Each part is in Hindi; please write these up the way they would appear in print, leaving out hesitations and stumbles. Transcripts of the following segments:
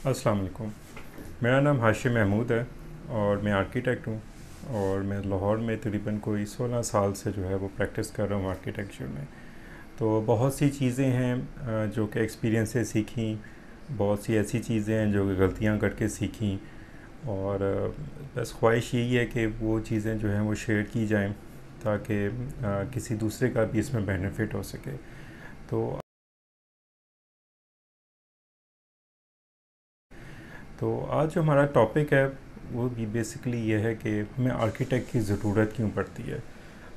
अस्सलाम वालेकुम। मेरा नाम हाशिम महमूद है और मैं आर्किटेक्ट हूँ और मैं लाहौर में तकरीबन कोई 16 साल से जो है वो प्रैक्टिस कर रहा हूँ आर्किटेक्चर में। तो बहुत सी चीज़ें हैं जो कि एक्सपीरियंस से सीखी, बहुत सी ऐसी चीज़ें हैं जो कि गलतियाँ करके सीखी और बस ख्वाहिश यही है कि वो चीज़ें जो हैं वो शेयर की जाएँ ताकि किसी दूसरे का भी इसमें बेनिफिट हो सके। तो तो आज जो हमारा टॉपिक है वो भी बेसिकली ये है कि हमें आर्किटेक्ट की ज़रूरत क्यों पड़ती है।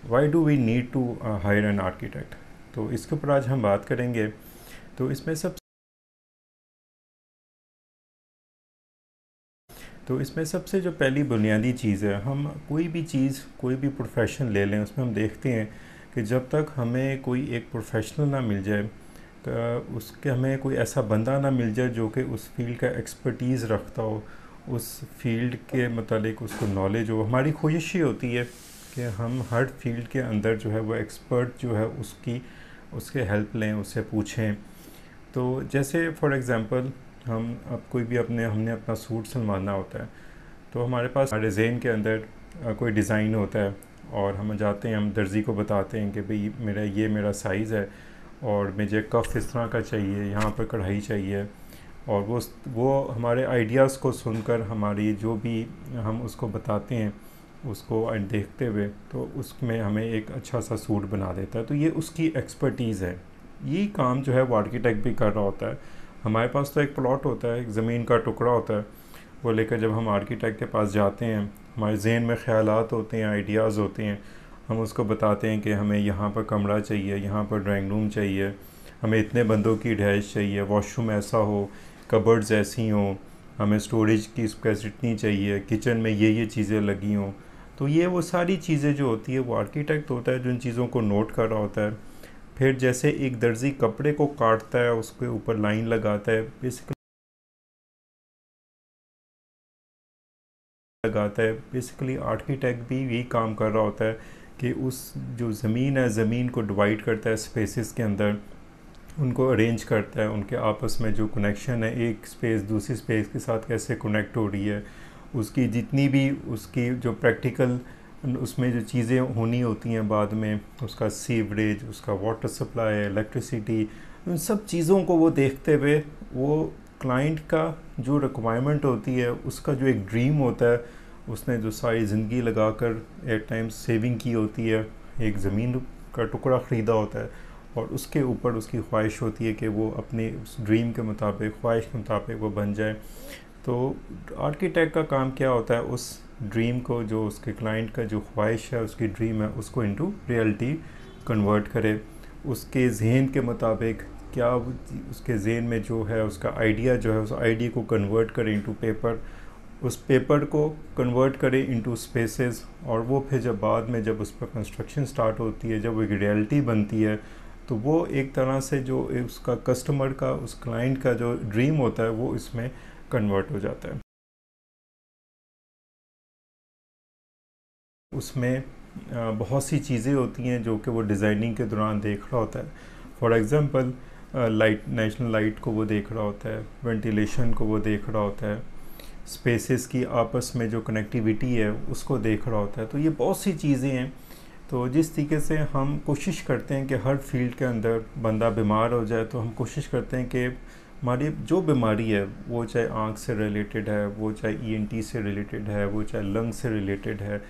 Why do we need to hire an architect. तो इसके ऊपर आज हम बात करेंगे। तो इसमें सबसे जो पहली बुनियादी चीज़ है, हम कोई भी चीज़ कोई भी प्रोफेशन ले लें, उसमें हम देखते हैं कि जब तक हमें कोई एक प्रोफेशनल ना मिल जाए, उसके हमें कोई ऐसा बंदा ना मिल जाए जो कि उस फील्ड का एक्सपर्टीज़ रखता हो, उस फील्ड के मतलब उसको नॉलेज हो। हमारी ख्वाहिश ये होती है कि हम हर फील्ड के अंदर जो है वो एक्सपर्ट जो है उसके हेल्प लें, उससे पूछें। तो जैसे फॉर एग्ज़ाम्पल हम अब कोई भी हमने अपना सूट सिलवाना होता है, तो हमारे पास हमारे ज़हन के अंदर कोई डिज़ाइन होता है और हम जाते हैं, हम दर्जी को बताते हैं कि भाई मेरा साइज़ है और मुझे कफ इस तरह का चाहिए, यहाँ पर कढ़ाई चाहिए। और वो हमारे आइडियाज़ को सुनकर हमारी जो भी हम उसको बताते हैं, उसको देखते हुए तो उसमें हमें एक अच्छा सा सूट बना देता है। तो ये उसकी एक्सपर्टीज़ है। यही काम जो है वो आर्किटेक्ट भी कर रहा होता है। हमारे पास तो एक प्लॉट होता है, एक ज़मीन का टुकड़ा होता है, वो लेकर जब हम आर्किटेक्ट के पास जाते हैं, हमारे जहन में ख़यालात होते हैं, आइडियाज़ होते हैं, हम उसको बताते हैं कि हमें यहाँ पर कमरा चाहिए, यहाँ पर ड्राइंग रूम चाहिए, हमें इतने बंदों की रिहाइश चाहिए, वॉशरूम ऐसा हो, कबर्ड्स ऐसी हों, हमें स्टोरेज की स्पेस इतनी चाहिए, किचन में ये चीज़ें लगी हों। तो ये वो सारी चीज़ें जो होती है वो आर्किटेक्ट होता है जो इन चीज़ों को नोट कर रहा होता है। फिर जैसे एक दर्जी कपड़े को काटता है, उसके ऊपर लाइन लगाता है, बेसिकली आर्किटेक्ट भी यही काम कर रहा होता है कि उस जो ज़मीन है, ज़मीन को डिवाइड करता है स्पेसेस के अंदर, उनको अरेंज करता है, उनके आपस में जो कनेक्शन है, एक स्पेस दूसरी स्पेस के साथ कैसे कनेक्ट हो रही है, उसकी जितनी भी उसकी जो प्रैक्टिकल उसमें जो चीज़ें होनी होती हैं बाद में, उसका सीवरेज, उसका वाटर सप्लाई, इलेक्ट्रिसिटी, उन सब चीज़ों को वो देखते हुए वो क्लाइंट का जो रिक्वायरमेंट होती है, उसका जो एक ड्रीम होता है, उसने जो सारी ज़िंदगी लगाकर एट टाइम्स सेविंग की होती है, एक ज़मीन का टुकड़ा ख़रीदा होता है और उसके ऊपर उसकी ख्वाहिश होती है कि वो अपने उस ड्रीम के मुताबिक, ख्वाहिश के मुताबिक वो बन जाए। तो आर्किटेक्ट का काम क्या होता है, उस ड्रीम को, जो उसके क्लाइंट का जो ख्वाहिश है, उसकी ड्रीम है, उसको इनटू रियलिटी कन्वर्ट करे। उसके जहन के मुताबिक क्या उसके जहन में जो है उसका आइडिया जो है, उस आइडिया को कन्वर्ट करे इनटू पेपर, उस पेपर को कन्वर्ट करे इनटू स्पेसेस, और वो फिर जब बाद में जब उस पर कंस्ट्रक्शन स्टार्ट होती है, जब वो एक रियलिटी बनती है, तो वो एक तरह से जो उसका कस्टमर का, उस क्लाइंट का जो ड्रीम होता है वो इसमें कन्वर्ट हो जाता है। उसमें बहुत सी चीज़ें होती हैं जो कि वो डिज़ाइनिंग के दौरान देख रहा होता है। For example light, national light को वो देख रहा होता है, वेंटिलेशन को वो देख रहा होता है, स्पेसेस की आपस में जो कनेक्टिविटी है उसको देख रहा होता है। तो ये बहुत सी चीज़ें हैं। तो जिस तरीके से हम कोशिश करते हैं कि हर फील्ड के अंदर बंदा बीमार हो जाए, तो हम कोशिश करते हैं कि हमारी जो बीमारी है, वो चाहे आँख से रिलेटेड है, वो चाहे ईएनटी से रिलेटेड है, वो चाहे लंग से रिलेटेड है,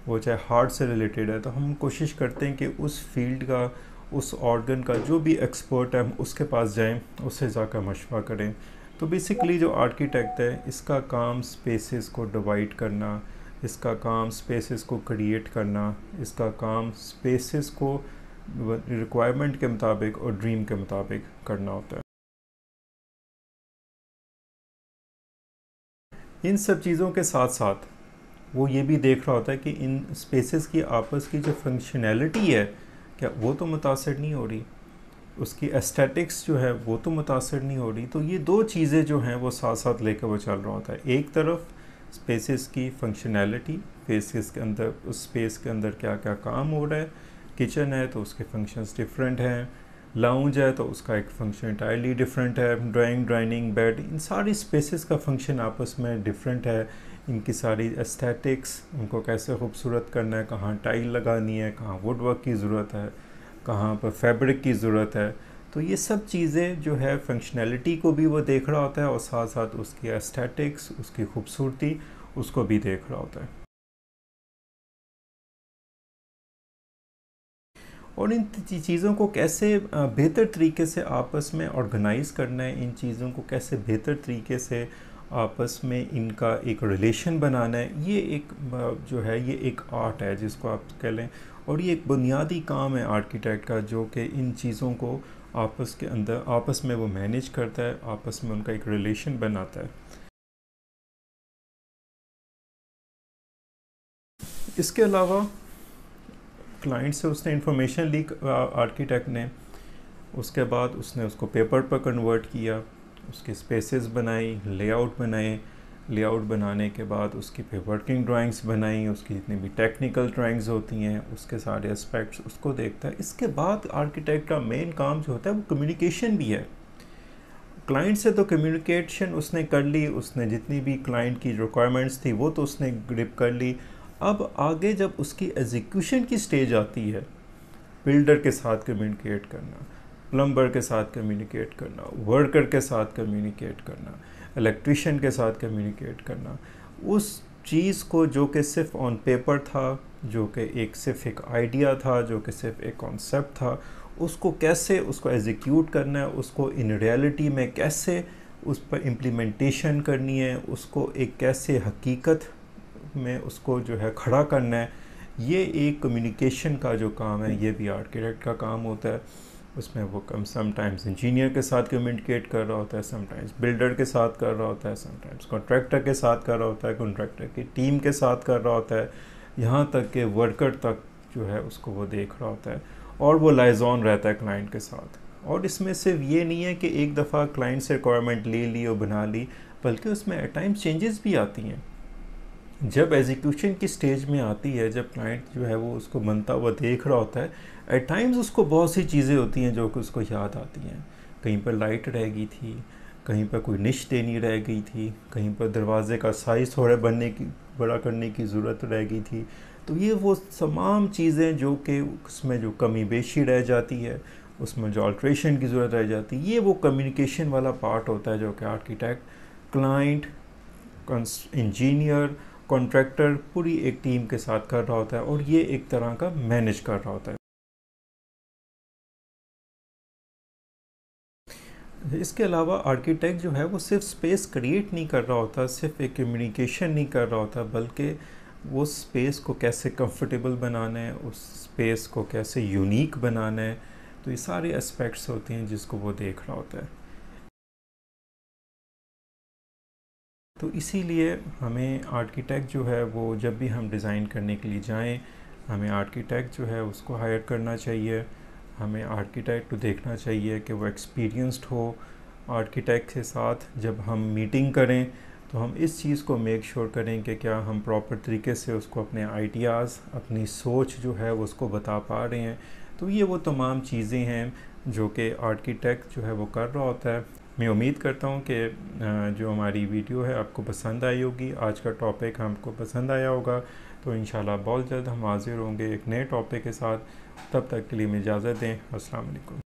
वो चाहे हार्ट से रिलेटेड है, तो हम कोशिश करते हैं कि उस फील्ड का, उस ऑर्गन का जो भी एक्सपर्ट है, हम उसके पास जाएं, उससे जाकर मशवरा करें। तो बेसिकली जो आर्किटेक्ट है, इसका काम स्पेसेस को डिवाइड करना, इसका काम स्पेसेस को क्रिएट करना, इसका काम स्पेसेस को रिक्वायरमेंट के मुताबिक और ड्रीम के मुताबिक करना होता है। इन सब चीज़ों के साथ साथ वो ये भी देख रहा होता है कि इन स्पेसेस की आपस की जो फंक्शनैलिटी है, क्या वो तो मुतासर नहीं हो रही, उसकी एस्थेटिक्स जो है वो तो मुतासर नहीं हो रही। तो ये दो चीज़ें जो हैं वो साथ साथ लेकर वो चल रहा होता है। एक तरफ स्पेसेस की फंक्शनैलिटी, स्पेसेस के अंदर, उस स्पेस के अंदर क्या क्या काम हो रहा है, किचन है तो उसके फंक्शंस डिफरेंट हैं, लाउंज है तो उसका एक फंक्शन इंटायरली डिफरेंट है, ड्राइंग, डाइनिंग, बेड, इन सारी स्पेसेस का फंक्शन आपस में डिफरेंट है। इनकी सारी एस्थेटिक्स, उनको कैसे खूबसूरत करना है, कहाँ टाइल लगानी है, कहाँ वुड वर्क की ज़रूरत है, कहाँ पर फैब्रिक की ज़रूरत है, तो ये सब चीज़ें जो है फंक्शनैलिटी को भी वो देख रहा होता है और साथ साथ उसकी एस्थेटिक्स, उसकी खूबसूरती, उसको भी देख रहा होता है। और इन चीज़ों को कैसे बेहतर तरीके से आपस में ऑर्गेनाइज़ करना है, इन चीज़ों को कैसे बेहतर तरीके से आपस में इनका एक रिलेशन बनाना है, ये एक जो है ये एक आर्ट है जिसको आप कह लें। और ये एक बुनियादी काम है आर्किटेक्ट का, जो कि इन चीज़ों को आपस के अंदर आपस में वो मैनेज करता है, आपस में उनका एक रिलेशन बनाता है। इसके अलावा क्लाइंट से उसने इंफॉर्मेशन ली आर्किटेक्ट ने, उसके बाद उसने उसको पेपर पर कन्वर्ट किया, उसके स्पेसेस बनाई, लेआउट बनाए, लेआउट बनाने के बाद उसकी पे वर्किंग ड्राइंग्स बनाई, उसकी जितनी भी टेक्निकल ड्राइंग्स होती हैं उसके सारे एस्पेक्ट्स उसको देखता है। इसके बाद आर्किटेक्ट का मेन काम जो होता है वो कम्युनिकेशन भी है। क्लाइंट से तो कम्युनिकेशन उसने कर ली, उसने जितनी भी क्लाइंट की रिक्वायरमेंट्स थी वो तो उसने ग्रिप कर ली। अब आगे जब उसकी एग्जीक्यूशन की स्टेज आती है, बिल्डर के साथ कम्युनिकेट करना, प्लम्बर के साथ कम्युनिकेट करना, वर्कर के साथ कम्युनिकेट करना, इलेक्ट्रिशियन के साथ कम्युनिकेट करना, उस चीज़ को जो कि सिर्फ ऑन पेपर था, जो कि एक सिर्फ एक आइडिया था, जो कि सिर्फ एक कॉन्सेप्ट था, उसको कैसे उसको एग्जीक्यूट करना है, उसको इन रियलिटी में कैसे उस पर इम्प्लीमेंटेशन करनी है, उसको एक कैसे हकीकत में उसको जो है खड़ा करना है, ये एक कम्युनिकेशन का जो काम है ये भी आर्किटेक्ट का काम होता है। उसमें वो समटाइम्स इंजीनियर के साथ कम्युनिकेट कर रहा होता है, समटाइम्स बिल्डर के साथ कर रहा होता है, समटाइम्स कॉन्ट्रैक्टर के साथ कर रहा होता है, कॉन्ट्रैक्टर की टीम के साथ कर रहा होता है, यहाँ तक कि वर्कर तक जो है उसको वो देख रहा होता है, और वो लाइजॉन रहता है क्लाइंट के साथ। और इसमें सिर्फ ये नहीं है कि एक दफ़ा क्लाइंट से रिक्वायरमेंट ले ली और बना ली, बल्कि उसमें एट टाइम्स चेंजेस भी आती हैं। जब एग्जीक्यूशन की स्टेज में आती है, जब क्लाइंट जो है वो उसको बनता हुआ देख रहा होता है, एट टाइम्स उसको बहुत सी चीज़ें होती हैं जो कि उसको याद आती हैं। कहीं पर लाइट रह गई थी, कहीं पर कोई निश देनी रह गई थी, कहीं पर दरवाजे का साइज़ थोड़ा बड़ा करने की ज़रूरत रह गई थी। तो ये वो तमाम चीज़ें जो कि उसमें जो कमी बेशी रह जाती है, उसमें जो अल्ट्रेशन की ज़रूरत रह जाती है, ये वो कम्युनिकेशन वाला पार्ट होता है जो कि आर्किटेक्ट, क्लाइंट, इंजीनियर, कॉन्ट्रैक्टर पूरी एक टीम के साथ कर रहा होता है, और ये एक तरह का मैनेज कर रहा होता है। इसके अलावा आर्किटेक्ट जो है वो सिर्फ स्पेस क्रिएट नहीं कर रहा होता, सिर्फ एक कम्युनिकेशन नहीं कर रहा होता, बल्कि वो स्पेस को कैसे कंफर्टेबल बनाना है, उस स्पेस को कैसे यूनिक बनाना है, तो ये सारे एस्पेक्ट्स होते हैं जिसको वो देख रहा होता है। तो इसीलिए हमें आर्किटेक्ट जो है वो जब भी हम डिज़ाइन करने के लिए जाएं, हमें आर्किटेक्ट जो है उसको हायर करना चाहिए। हमें आर्किटेक्ट को देखना चाहिए कि वो एक्सपीरियंस्ड हो। आर्किटेक्ट के साथ जब हम मीटिंग करें तो हम इस चीज़ को मेक श्योर करें कि क्या हम प्रॉपर तरीके से उसको अपने आइडियाज़, अपनी सोच जो है वो उसको बता पा रहे हैं। तो ये वो तमाम चीज़ें हैं जो कि आर्किटेक्ट जो है वो कर रहा होता है। मैं उम्मीद करता हूँ कि जो हमारी वीडियो है आपको पसंद आई होगी, आज का टॉपिक हमको पसंद आया होगा। तो इंशाल्लाह बहुत जल्द हम हाज़िर होंगे एक नए टॉपिक के साथ। तब तक के लिए मैं इजाज़त दें। अस्सलाम वालेकुम।